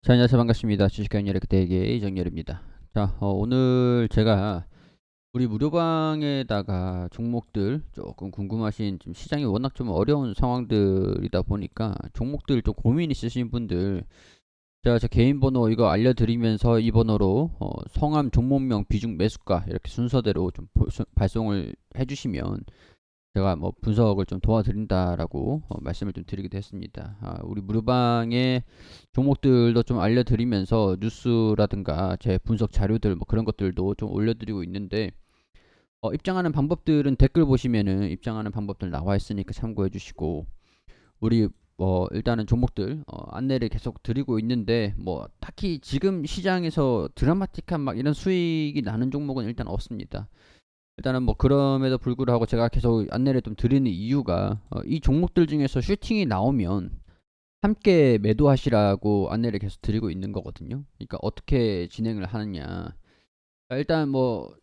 자, 안녕하세요. 반갑습니다. 주식경열의 그대에게 이정열입니다. 자, 오늘 제가 우리 무료방에다가 종목들 조금 궁금하신, 좀 시장이 워낙 좀 어려운 상황들이다 보니까 종목들 좀 고민 있으신 분들, 제가 제 개인 번호 이거 알려드리면서 이 번호로 성함, 종목명, 비중, 매수가 이렇게 순서대로 좀 발송을 해주시면 제가 뭐 분석을 좀 도와드린다라고 말씀을 좀 드리기도 했습니다. 우리 무료방의 종목들도 좀 알려드리면서 뉴스라든가 제 분석 자료들 뭐 그런 것들도 좀 올려드리고 있는데, 입장하는 방법들은 댓글 보시면은 입장하는 방법들 나와 있으니까 참고해 주시고, 우리 일단은 종목들 안내를 계속 드리고 있는데, 뭐 딱히 지금 시장에서 드라마틱한 막 이런 수익이 나는 종목은 일단 없습니다. 일단은 뭐 그럼에도 불구하고 제가 계속 안내를 좀 드리는 이유가, 이 종목들 중에서 슈팅이 나오면 함께 매도하시라고 안내를 계속 드리고 있는 거거든요. 그러니까 어떻게 진행을 하느냐. 일단 뭐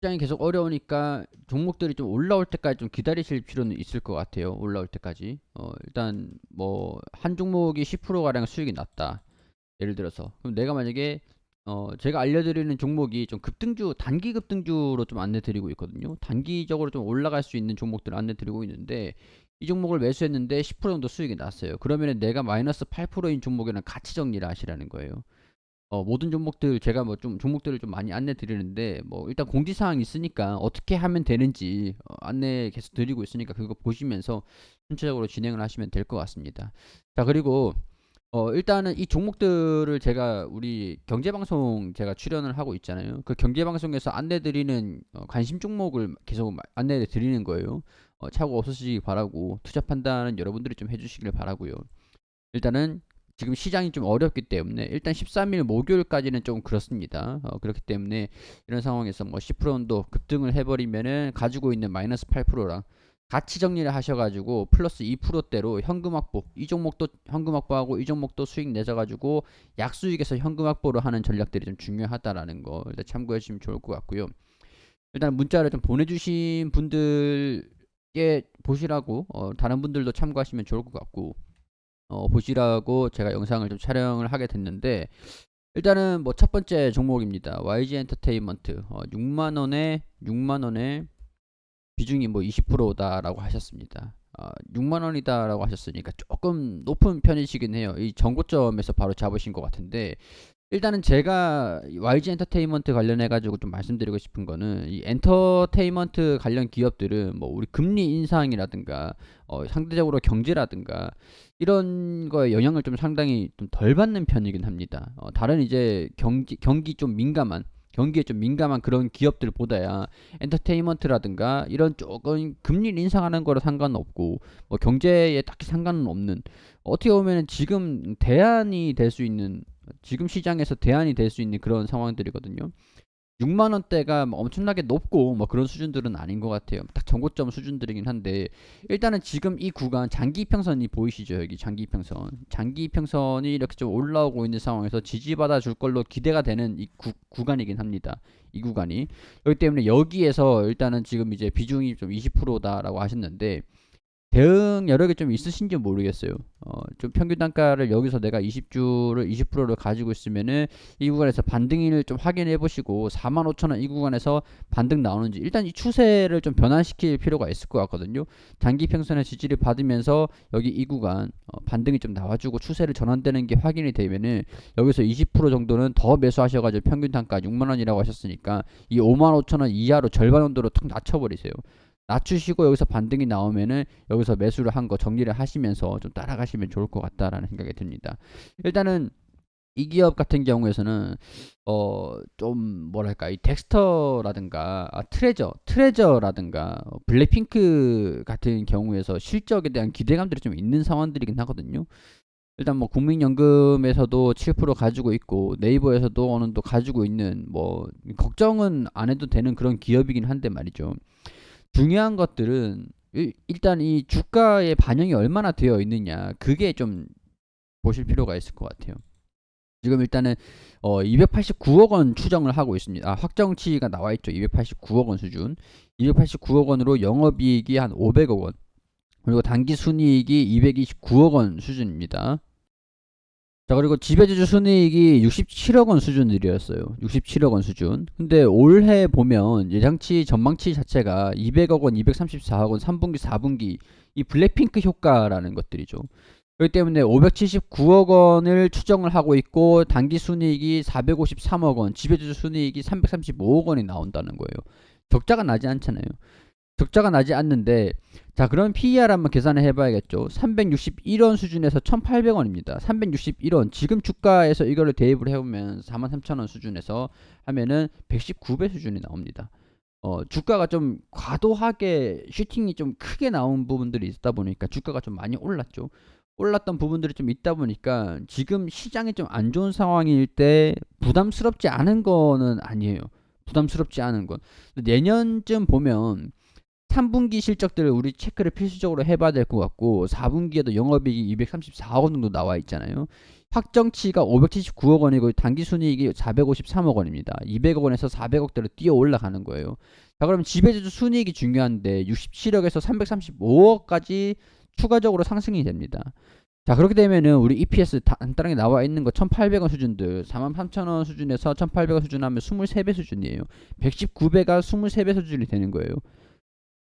시장이 계속 어려우니까 종목들이 좀 올라올 때까지 좀 기다리실 필요는 있을 것 같아요. 올라올 때까지. 일단 뭐 한 종목이 10% 가량 수익이 났다. 예를 들어서 그럼 내가 만약에 제가 알려드리는 종목이 좀 급등주, 단기 급등주로 좀 안내드리고 있거든요. 단기적으로 좀 올라갈 수 있는 종목들을 안내드리고 있는데, 이 종목을 매수했는데 10% 정도 수익이 났어요. 그러면 내가 마이너스 8%인 종목에는 같이 정리를 하시라는 거예요. 모든 종목들 제가 뭐 좀 종목들을 좀 많이 안내 드리는데, 뭐 일단 공지사항 있으니까 어떻게 하면 되는지 안내 계속 드리고 있으니까 그거 보시면서 전체적으로 진행을 하시면 될 것 같습니다. 자, 그리고 일단은 이 종목들을 제가 우리 경제방송 제가 출연을 하고 있잖아요. 그 경제방송에서 안내드리는 관심 종목을 계속 안내를 드리는 거예요. 차고 없으시기 바라고, 투자 판단은 여러분들이 좀 해주시길 바라고요. 일단은 지금 시장이 좀 어렵기 때문에 일단 13일 목요일까지는 좀 그렇습니다. 그렇기 때문에 이런 상황에서 뭐 10% 정도 급등을 해버리면은 가지고 있는 마이너스 8%랑 같이 정리를 하셔가지고 플러스 2%대로 현금 확보, 이 종목도 현금 확보하고 이 종목도 수익 내셔가지고 약수익에서 현금 확보를 하는 전략들이 좀 중요하다라는 거 일단 참고해 주시면 좋을 것 같고요. 일단 문자를 좀 보내주신 분들께 보시라고, 다른 분들도 참고하시면 좋을 것 같고, 보시라고 제가 영상을 좀 촬영을 하게 됐는데, 일단은 뭐 첫 번째 종목입니다. YG 엔터테인먼트. 6만원에 비중이 뭐 20%다라고 하셨습니다. 6만 원이다라고 하셨으니까 조금 높은 편이시긴 해요. 이 정고점에서 바로 잡으신 것 같은데, 일단은 제가 YG 엔터테인먼트 관련해 가지고 좀 말씀드리고 싶은 거는, 이 엔터테인먼트 관련 기업들은 뭐 우리 금리 인상이라든가 상대적으로 경제라든가 이런 거에 영향을 좀 상당히 좀 덜 받는 편이긴 합니다. 다른 이제 경기에 좀 민감한 그런 기업들보다야 엔터테인먼트라든가 이런 조금 금리 인상하는 거랑 상관없고, 뭐 경제에 딱히 상관은 없는, 어떻게 보면 지금 대안이 될 수 있는, 지금 시장에서 대안이 될 수 있는 그런 상황들이거든요. 6만 원대가 뭐 엄청나게 높고 뭐 그런 수준들은 아닌 것 같아요. 딱 정고점 수준들이긴 한데, 일단은 지금 이 구간 장기 이평선이 보이시죠? 여기 장기 이평선, 장기 이평선이 이렇게 좀 올라오고 있는 상황에서 지지받아 줄 걸로 기대가 되는 이 구간이긴 합니다. 이 구간이, 그렇기 때문에 여기에서 일단은 지금 이제 비중이 좀 20%다라고 하셨는데, 대응 여력이 좀 있으신지 모르겠어요. 좀 평균 단가를 여기서 내가 20주를 20%를 가지고 있으면은 이 구간에서 반등을 좀 확인해 보시고, 45,000원 이 구간에서 반등 나오는지, 일단 이 추세를 좀 변환시킬 필요가 있을 것 같거든요. 단기 평선의 지지를 받으면서 여기 이 구간 반등이 좀 나와주고 추세를 전환되는 게 확인이 되면은 여기서 20% 정도는 더 매수하셔가지고, 평균 단가 6만 원이라고 하셨으니까 이 55,000원 이하로 절반 정도로 탁 낮춰버리세요. 낮추시고 여기서 반등이 나오면은 여기서 매수를 한 거 정리를 하시면서 좀 따라가시면 좋을 것 같다라는 생각이 듭니다. 일단은 이 기업 같은 경우에서는 좀 뭐랄까, 이 덱스터라든가 트레저라든가 블랙핑크 같은 경우에서 실적에 대한 기대감들이 좀 있는 상황들이긴 하거든요. 일단 뭐 국민연금에서도 7% 가지고 있고, 네이버에서도 어느 정도 가지고 있는, 뭐 걱정은 안 해도 되는 그런 기업이긴 한데 말이죠. 중요한 것들은 일단 이 주가의 반영이 얼마나 되어 있느냐, 그게 좀 보실 필요가 있을 것 같아요. 지금 일단은 289억 원 추정을 하고 있습니다. 확정치가 나와 있죠. 289억 원 수준. 289억 원으로 영업이익이 한 500억 원, 그리고 단기 순이익이 229억 원 수준입니다. 자, 그리고 지배주주 순이익이 67억 원 수준들이었어요. 67억 원 수준. 근데 올해 보면 예상치 전망치 자체가 200억 원, 234억 원, 3분기, 4분기 이 블랙핑크 효과라는 것들이죠. 그렇기 때문에 579억 원을 추정을 하고 있고 단기 순이익이 453억 원, 지배주주 순이익이 335억 원이 나온다는 거예요. 적자가 나지 않잖아요. 적자가 나지 않는데, 자, 그럼 PER 한번 계산을 해봐야겠죠. 361원 수준에서 1,800원입니다. 361원. 지금 주가에서 이거를 대입을 해보면 43,000원 수준에서 하면은 119배 수준이 나옵니다. 주가가 좀 과도하게 슈팅이 좀 크게 나온 부분들이 있다 보니까 주가가 좀 많이 올랐죠. 올랐던 부분들이 좀 있다 보니까 지금 시장이 좀 안 좋은 상황일 때 부담스럽지 않은 거는 아니에요. 부담스럽지 않은 건. 내년쯤 보면 3분기 실적들을 우리 체크를 필수적으로 해봐야 될 것 같고 4분기에도 영업이익이 234억 원 정도 나와 있잖아요. 확정치가 579억 원이고 단기순이익이 453억 원입니다. 200억 원에서 400억대로 뛰어 올라가는 거예요. 자, 그럼 지배주주 순이익이 중요한데 67억에서 335억까지 추가적으로 상승이 됩니다. 자, 그렇게 되면은 우리 EPS 간단하게 나와 있는 거 1,800원 수준들 43,000원 수준에서 1,800원 수준 하면 23배 수준이에요. 119배가 23배 수준이 되는 거예요.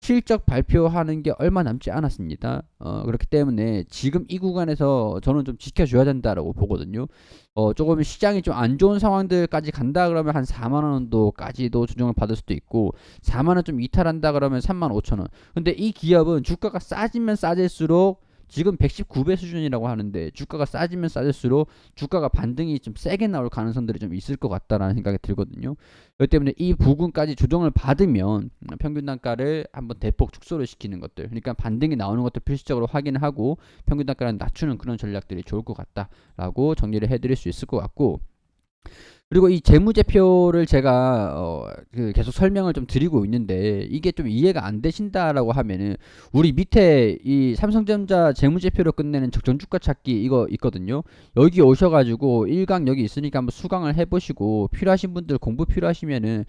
실적 발표하는 게 얼마 남지 않았습니다. 그렇기 때문에 지금 이 구간에서 저는 좀 지켜줘야 된다라고 보거든요. 조금 시장이 좀 안 좋은 상황들까지 간다 그러면 한 4만 원 정도까지도 조정을 받을 수도 있고 4만 원 좀 이탈한다 그러면 3만 5천 원. 근데 이 기업은 주가가 싸지면 싸질수록 지금 119배 수준이라고 하는데 주가가 싸지면 싸질수록 주가가 반등이 좀 세게 나올 가능성들이 좀 있을 것 같다라는 생각이 들거든요. 그렇기 때문에 이 부분까지 조정을 받으면 평균 단가를 한번 대폭 축소를 시키는 것들, 그러니까 반등이 나오는 것도 필수적으로 확인을 하고 평균 단가를 낮추는 그런 전략들이 좋을 것 같다라고 정리를 해드릴 수 있을 것 같고, 그리고 이 재무제표를 제가 계속 설명을 좀 드리고 있는데 이게 좀 이해가 안 되신다라고 하면은 우리 밑에 이 삼성전자 재무제표로 끝내는 적정주가 찾기 이거 있거든요. 여기 오셔가지고 1강 여기 있으니까 한번 수강을 해보시고 필요하신 분들 공부 필요하시면은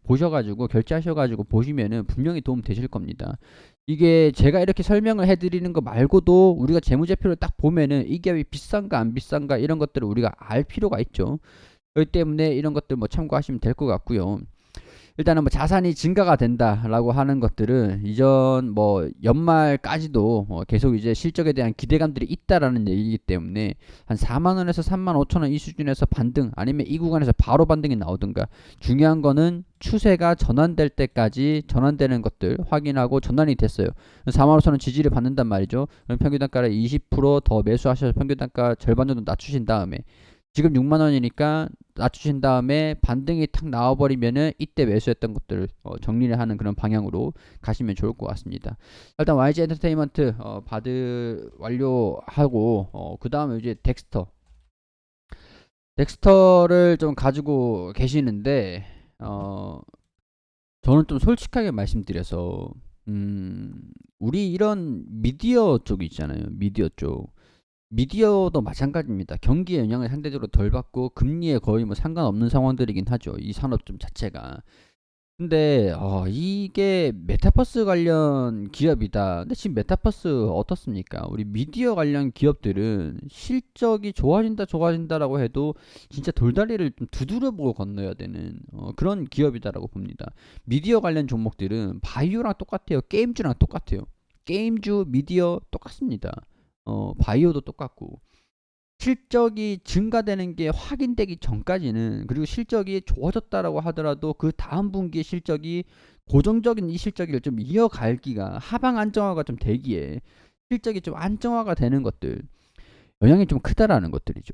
보셔가지고 결제하셔가지고 보시면은 분명히 도움 되실 겁니다. 이게 제가 이렇게 설명을 해드리는 거 말고도 우리가 재무제표를 딱 보면은 이 기업이 비싼가 안 비싼가 이런 것들을 우리가 알 필요가 있죠. 그렇기 때문에 이런 것들 뭐 참고하시면 될 것 같고요. 일단은 뭐 자산이 증가가 된다라고 하는 것들은 이전 뭐 연말까지도 계속 이제 실적에 대한 기대감들이 있다라는 얘기이기 때문에 한 4만 원에서 3만 5천 원 이 수준에서 반등 아니면 이 구간에서 바로 반등이 나오든가, 중요한 거는 추세가 전환될 때까지 전환되는 것들 확인하고 전환이 됐어요. 4만 5천 원 지지를 받는단 말이죠. 그럼 평균 단가를 20%더 매수하셔서 평균 단가 절반 정도 낮추신 다음에 지금 6만 원이니까 낮추신 다음에 반등이 탁 나와버리면은 이때 매수했던 것들을 정리를 하는 그런 방향으로 가시면 좋을 것 같습니다. 일단 YG 엔터테인먼트 받을 완료하고 그 다음에 이제 덱스터를 좀 가지고 계시는데 저는 좀 솔직하게 말씀드려서 우리 이런 미디어 쪽 있잖아요. 미디어 쪽. 미디어도 마찬가지입니다. 경기에 영향을 상대적으로 덜 받고 금리에 거의 뭐 상관없는 상황들이긴 하죠. 이 산업 좀 자체가. 근데 이게 메타버스 관련 기업이다. 근데 지금 메타버스 어떻습니까? 우리 미디어 관련 기업들은 실적이 좋아진다라고 해도 진짜 돌다리를 좀 두드려보고 건너야 되는 그런 기업이다라고 봅니다. 미디어 관련 종목들은 바이오랑 똑같아요. 게임주랑 똑같아요. 게임주, 미디어 똑같습니다. 바이오도 똑같고 실적이 증가되는 게 확인되기 전까지는, 그리고 실적이 좋아졌다라고 하더라도 그 다음 분기의 실적이 고정적인 이 실적을 좀 이어갈기가 하방 안정화가 좀 되기에 실적이 좀 안정화가 되는 것들 영향이 좀 크다라는 것들이죠.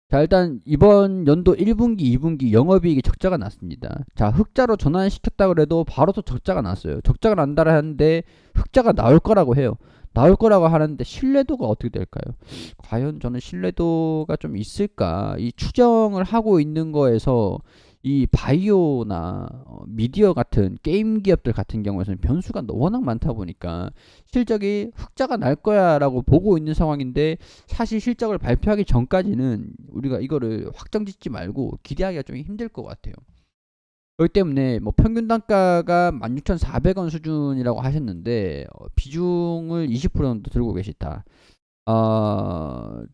자, 일단 이번 연도 1분기, 2분기 영업이익이 적자가 났습니다. 자, 흑자로 전환시켰다 그래도 바로 또 적자가 났어요. 적자가 난다라 하는데 흑자가 나올 거라고 해요. 나올 거라고 하는데 신뢰도가 어떻게 될까요? 과연 저는 신뢰도가 좀 있을까? 이 추정을 하고 있는 거에서 이 바이오나 미디어 같은 게임 기업들 같은 경우에는 변수가 워낙 많다 보니까 실적이 흑자가 날 거야라고 보고 있는 상황인데 사실 실적을 발표하기 전까지는 우리가 이거를 확정 짓지 말고 기대하기가 좀 힘들 것 같아요. 그렇기 때문에 뭐 평균 단가가 16,400원 수준이라고 하셨는데 비중을 20% 정도 들고 계시다.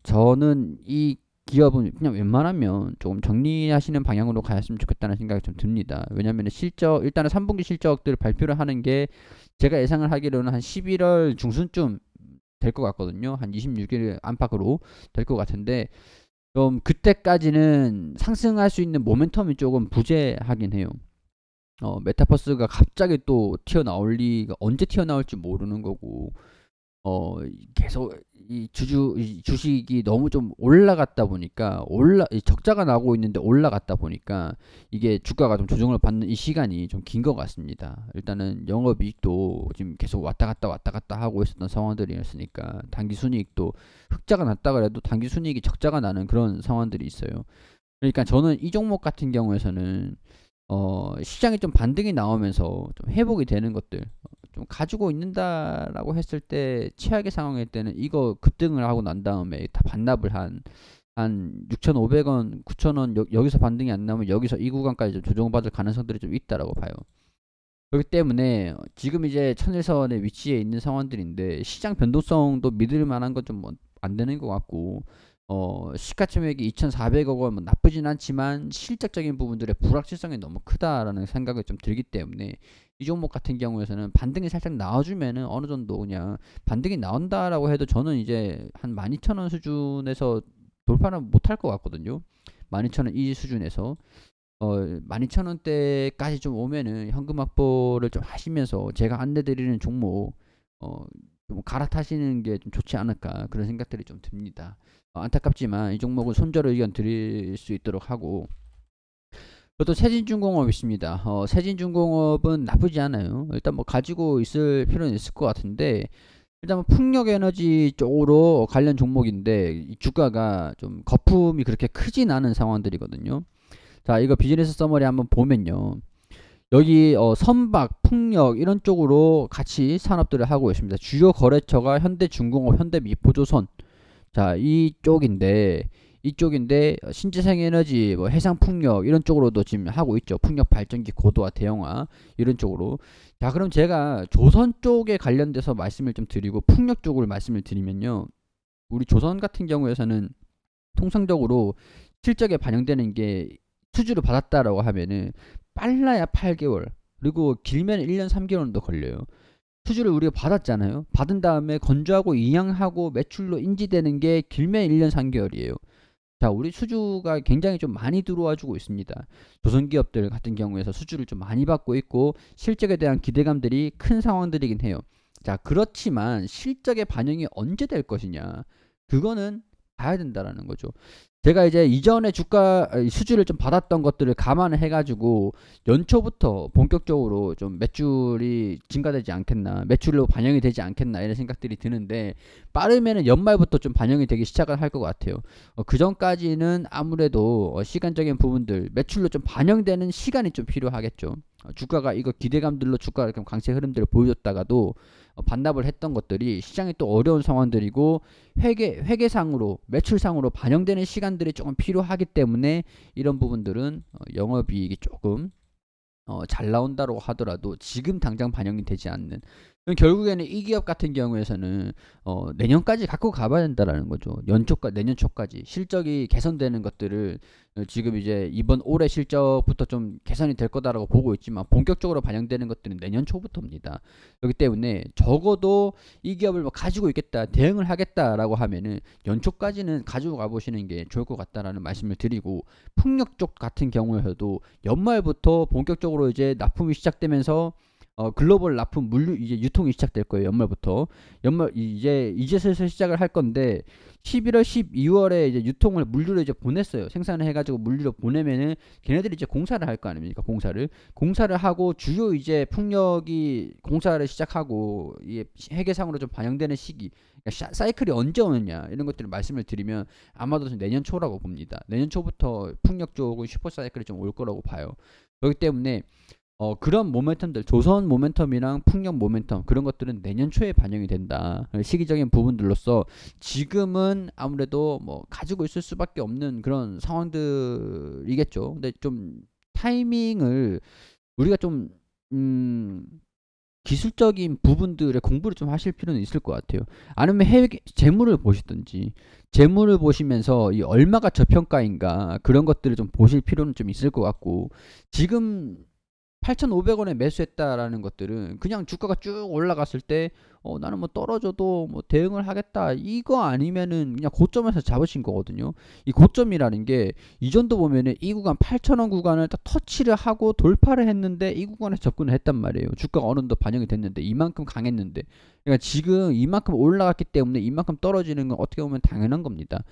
저는 이 기업은 그냥 웬만하면 조금 정리하시는 방향으로 가셨으면 좋겠다는 생각이 좀 듭니다. 왜냐하면 실적 일단은 3분기 실적들 발표를 하는 게 제가 예상을 하기로는 한 11월 중순쯤 될 것 같거든요. 한 26일 안팎으로 될 것 같은데 좀 그때까지는 상승할 수 있는 모멘텀이 조금 부재하긴 해요. 메타버스가 갑자기 또 튀어나올 리가 언제 튀어나올지 모르는 거고 계속 이 주식이 너무 좀 올라갔다 보니까 이 적자가 나고 있는데 올라갔다 보니까 이게 주가가 좀 조정을 받는 이 시간이 좀 긴 것 같습니다. 일단은 영업이익도 지금 계속 왔다 갔다 하고 있었던 상황들이었으니까 단기 순이익도 흑자가 났다 그래도 단기 순이익이 적자가 나는 그런 상황들이 있어요. 그러니까 저는 이 종목 같은 경우에서는 시장이 좀 반등이 나오면서 좀 회복이 되는 것들 좀 가지고 있는다라고 했을 때 최악의 상황일 때는 이거 급등을 하고 난 다음에 다 반납을 한 6,500원, 9,000원 여기서 반등이 안 나오면 여기서 이 구간까지 좀 조정받을 가능성들이 좀 있다라고 봐요. 그렇기 때문에 지금 이제 천일선의 위치에 있는 상황들인데 시장 변동성도 믿을 만한 건 좀 안 되는 것 같고 시가총액이 2,400억 원 뭐 나쁘진 않지만 실적적인 부분들의 불확실성이 너무 크다라는 생각이 좀 들기 때문에 이 종목 같은 경우에서는 반등이 살짝 나와주면은 어느 정도 그냥 반등이 나온다라고 해도 저는 이제 한 12,000원 수준에서 돌파는 못할 것 같거든요. 12,000원 이 수준에서 12,000원대까지 좀 오면은 현금 확보를 좀 하시면서 제가 안내드리는 종목 좀 갈아타시는 게 좀 좋지 않을까 그런 생각들이 좀 듭니다. 안타깝지만 이 종목은 손절 의견 드릴 수 있도록 하고 또 세진중공업 있습니다. 세진중공업은 나쁘지 않아요. 일단 뭐 가지고 있을 필요는 있을 것 같은데 일단 뭐 풍력에너지 쪽으로 관련 종목인데 이 주가가 좀 거품이 그렇게 크진 않은 상황들이거든요. 자, 이거 비즈니스 서머리 한번 보면요. 여기 선박, 풍력 이런 쪽으로 같이 산업들을 하고 있습니다. 주요 거래처가 현대중공업, 현대미포조선. 자, 이쪽인데 신재생에너지, 뭐 해상풍력 이런 쪽으로도 지금 하고 있죠. 풍력 발전기 고도화, 대형화 이런 쪽으로. 자, 그럼 제가 조선 쪽에 관련돼서 말씀을 좀 드리고 풍력 쪽으로 말씀을 드리면요. 우리 조선 같은 경우에서는 통상적으로 실적에 반영되는 게 수주를 받았다라고 하면은 빨라야 8개월 그리고 길면 1년 3개월도 걸려요. 수주를 우리가 받았잖아요. 받은 다음에 건조하고 이양하고 매출로 인지되는 게 길면 1년 3개월이에요. 자, 우리 수주가 굉장히 좀 많이 들어와 주고 있습니다. 조선기업들 같은 경우에서 수주를 좀 많이 받고 있고 실적에 대한 기대감들이 큰 상황들이긴 해요. 자, 그렇지만 실적의 반영이 언제 될 것이냐? 그거는 봐야 된다라는 거죠. 제가 이제 이전에 주가 수주를 좀 받았던 것들을 감안을 해가지고 연초부터 본격적으로 좀 매출이 증가되지 않겠나, 매출로 반영이 되지 않겠나 이런 생각들이 드는데 빠르면은 연말부터 좀 반영이 되기 시작을 할 것 같아요. 그 전까지는 아무래도 시간적인 부분들 매출로 좀 반영되는 시간이 좀 필요하겠죠. 주가가 이거 기대감들로 주가가 이렇게 강세 흐름들을 보여줬다가도 반납을 했던 것들이 시장이 또 어려운 상황들이고 회계상으로 매출상으로 반영되는 시간들이 조금 필요하기 때문에 이런 부분들은 영업이익이 조금 잘 나온다고 하더라도 지금 당장 반영이 되지 않는 결국에는 이 기업 같은 경우에서는 내년까지 갖고 가봐야 된다라는 거죠. 내년 초까지 실적이 개선되는 것들을 지금 이제 이번 올해 실적부터 좀 개선이 될 거다라고 보고 있지만 본격적으로 반영되는 것들은 내년 초부터입니다. 그렇기 때문에 적어도 이 기업을 뭐 가지고 있겠다, 대응을 하겠다라고 하면은 연초까지는 가지고 가보시는 게 좋을 것 같다라는 말씀을 드리고 풍력 쪽 같은 경우에도 연말부터 본격적으로 이제 납품이 시작되면서 글로벌 납품 물류 이제 유통이 시작될 거예요. 연말부터 이제 슬슬 시작을 할 건데 11월 12월에 이제 유통을 물류를 이제 보냈어요. 생산을 해가지고 물류로 보내면은 걔네들이 이제 공사를 할 거 아닙니까? 공사를 하고 주요 이제 풍력이 공사를 시작하고 이게 회계상으로 좀 반영되는 시기 그러니까 사이클이 언제 오느냐 이런 것들을 말씀을 드리면 아마도 내년 초라고 봅니다. 내년 초부터 풍력 쪽은 슈퍼 사이클이 좀 올 거라고 봐요. 그렇기 때문에 그런 모멘텀들, 조선 모멘텀이랑 풍력 모멘텀 그런 것들은 내년 초에 반영이 된다. 시기적인 부분들로서 지금은 아무래도 뭐 가지고 있을 수밖에 없는 그런 상황들이겠죠. 근데 좀 타이밍을 우리가 좀 기술적인 부분들의 공부를 좀 하실 필요는 있을 것 같아요. 아니면 해외 재물을 보시든지 재물을 보시면서 이 얼마가 저평가인가 그런 것들을 좀 보실 필요는 좀 있을 것 같고, 지금 8,500원에 매수했다라는 것들은 그냥 주가가 쭉 올라갔을 때 나는 뭐 떨어져도 뭐 대응을 하겠다 이거 아니면은 그냥 고점에서 잡으신 거거든요. 이 고점이라는 게 이전도 보면은 이 구간 8,000원 구간을 딱 터치를 하고 돌파를 했는데 이 구간에 접근을 했단 말이에요. 주가가 어느 정도 반영이 됐는데 이만큼 강했는데, 그러니까 지금 이만큼 올라갔기 때문에 이만큼 떨어지는 건 어떻게 보면 당연한 겁니다.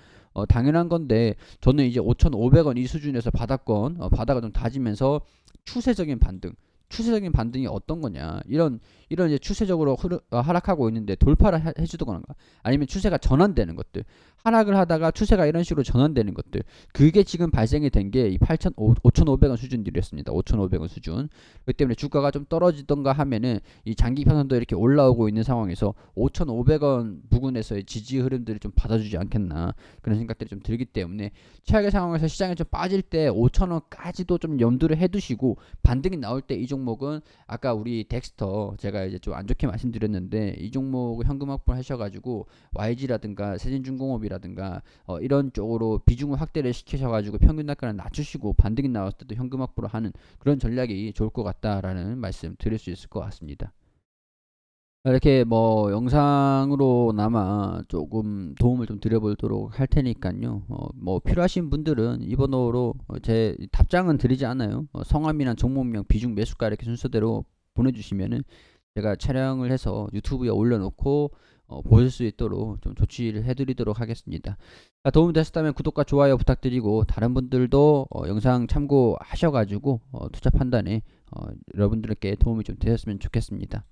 당연한 건데, 저는 이제 5,500원 이 수준에서 바닥권 바닥을 좀 다지면서 추세적인 반등, 추세적인 반등이 어떤 거냐, 이런 이제 추세적으로 하락하고 있는데 돌파를 해주거나, 아니면 추세가 전환되는 것들, 하락을 하다가 추세가 이런 식으로 전환되는 것들, 그게 지금 발생이 된 게 이 5,500원 수준들이었습니다. 5,500원 수준. 그렇기 때문에 주가가 좀 떨어지던가 하면은 이 장기 편선도 이렇게 올라오고 있는 상황에서 5,500원 부근에서의 지지 흐름들을 좀 받아주지 않겠나, 그런 생각들이 좀 들기 때문에 최악의 상황에서 시장이 좀 빠질 때 5,000원까지도 좀 염두를 해두시고, 반등이 나올 때 이 종목은 아까 우리 덱스터 제가 이제 좀 안 좋게 말씀드렸는데, 이 종목을 현금 확보를 하셔가지고 YG라든가 세진중공업이라든가 이런 쪽으로 비중을 확대를 시키셔가지고 평균 단가를 낮추시고 반등이 나왔을 때도 현금 확보를 하는 그런 전략이 좋을 것 같다라는 말씀 드릴 수 있을 것 같습니다. 이렇게 뭐 영상으로나마 조금 도움을 좀 드려보도록 할 테니까요. 뭐 필요하신 분들은 이 번호로 제 답장은 드리지 않아요. 성함이랑 종목명, 비중, 매수가 이렇게 순서대로 보내주시면은 제가 촬영을 해서 유튜브에 올려놓고 보실 수 있도록 좀 조치를 해드리도록 하겠습니다. 도움이 되셨다면 구독과 좋아요 부탁드리고, 다른 분들도 영상 참고하셔가지고 투자 판단에 여러분들께 도움이 좀 되셨으면 좋겠습니다.